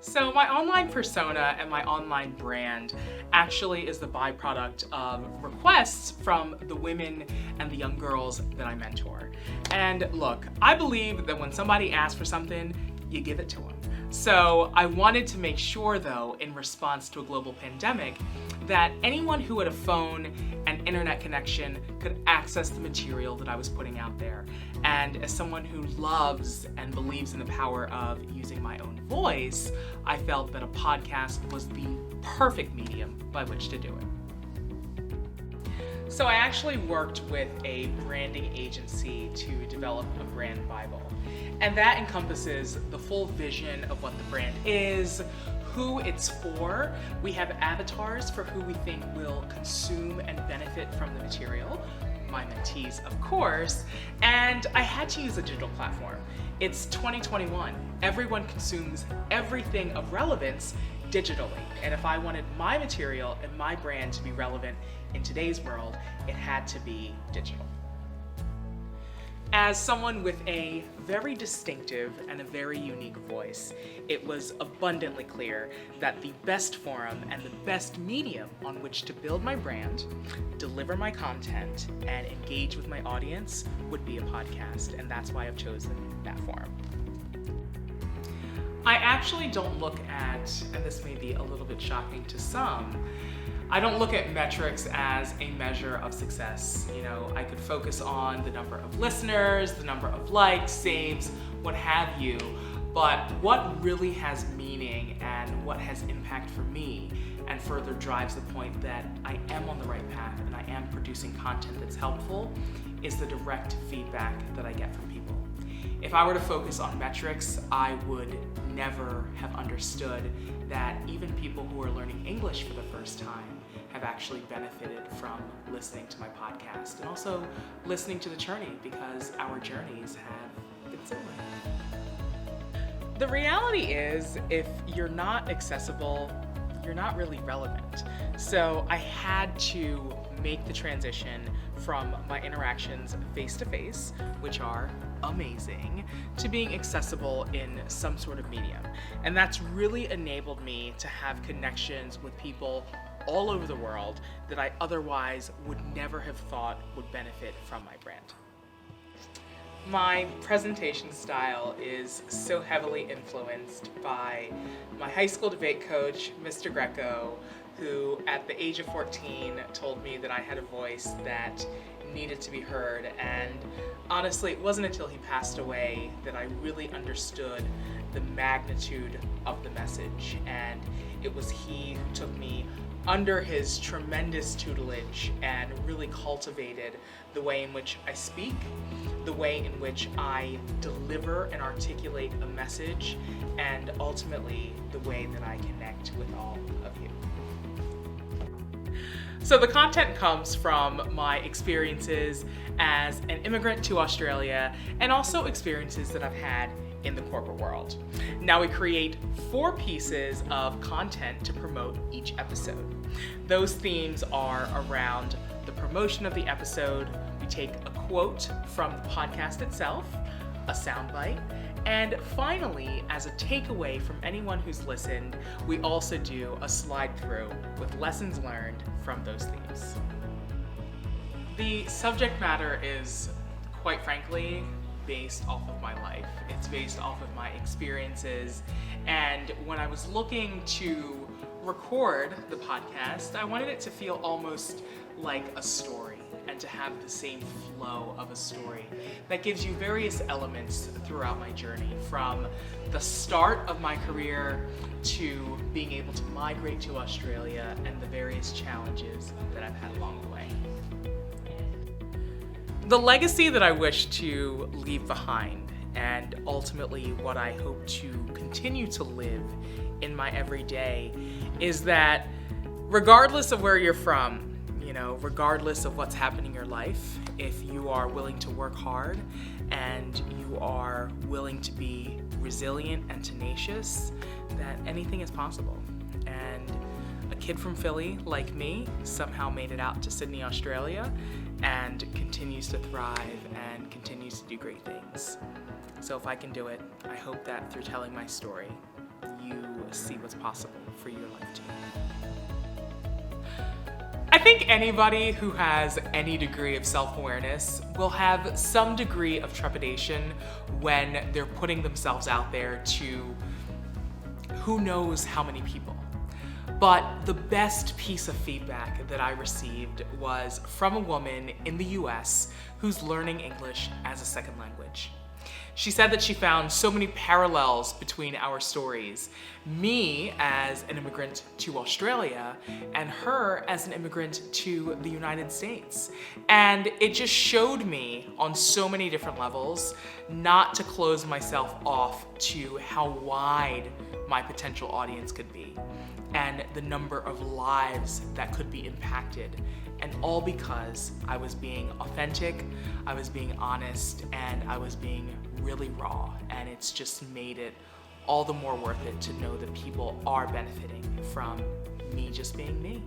So my online persona and my online brand actually is the byproduct of requests from the women and the young girls that I mentor. And look, I believe that when somebody asks for something, you give it to them. So I wanted to make sure though, in response to a global pandemic, that anyone who had a phone and internet connection could access the material that I was putting out there. And as someone who loves and believes in the power of using my own voice, I felt that a podcast was the perfect medium by which to do it. So I actually worked with a branding agency to develop a brand Bible. And that encompasses the full vision of what the brand is, who it's for. We have avatars for who we think will consume and benefit from the material, my mentees, of course, and I had to use a digital platform. It's 2021. Everyone consumes everything of relevance digitally, and if I wanted my material and my brand to be relevant in today's world, it had to be digital. As someone with a very distinctive and a very unique voice, it was abundantly clear that the best forum and the best medium on which to build my brand, deliver my content, and engage with my audience would be a podcast, and that's why I've chosen that forum. I actually don't look at, and this may be a little bit shocking to some, I don't look at metrics as a measure of success. You know, I could focus on the number of listeners, the number of likes, saves, what have you, but what really has meaning and what has impact for me and further drives the point that I am on the right path and I am producing content that's helpful is the direct feedback that I get from people. If I were to focus on metrics, I would never have understood that even people who are learning English for the first time have actually benefited from listening to my podcast and also listening to the journey because our journeys have been similar. The reality is, if you're not accessible, you're not really relevant. So I had to make the transition from my interactions face-to-face, which are amazing, to being accessible in some sort of medium. And that's really enabled me to have connections with people all over the world that I otherwise would never have thought would benefit from my brand. My presentation style is so heavily influenced by my high school debate coach, Mr. Greco, who at the age of 14 told me that I had a voice that needed to be heard, and honestly it wasn't until he passed away that I really understood the magnitude of the message, and it was he who took me under his tremendous tutelage and really cultivated the way in which I speak, the way in which I deliver and articulate a message, and ultimately the way that I connect with all of you. So the content comes from my experiences as an immigrant to Australia and also experiences that I've had in the corporate world. Now we create 4 pieces of content to promote each episode. Those themes are around the promotion of the episode, we take a quote from the podcast itself, a soundbite, and finally, as a takeaway from anyone who's listened, we also do a slide through with lessons learned from those themes. The subject matter is, quite frankly, based off of my life. It's based off of my experiences, and when I was looking to record the podcast, I wanted it to feel almost like a story and to have the same flow of a story that gives you various elements throughout my journey, from the start of my career to being able to migrate to Australia and the various challenges that I've had along the way. The legacy that I wish to leave behind, and ultimately what I hope to continue to live in my everyday, is that regardless of where you're from, regardless of what's happening in your life, if you are willing to work hard and you are willing to be resilient and tenacious, that anything is possible. And a kid from Philly like me somehow made it out to Sydney, Australia, and continues to thrive and continues to do great things. So if I can do it, I hope that through telling my story, you see what's possible for your life too. I think anybody who has any degree of self-awareness will have some degree of trepidation when they're putting themselves out there to who knows how many people. But the best piece of feedback that I received was from a woman in the US who's learning English as a second language. She said that she found so many parallels between our stories, me as an immigrant to Australia and her as an immigrant to the United States. And it just showed me on so many different levels not to close myself off to how wide my potential audience could be and the number of lives that could be impacted. And all because I was being authentic, I was being honest, and I was being really raw. And it's just made it all the more worth it to know that people are benefiting from me just being me.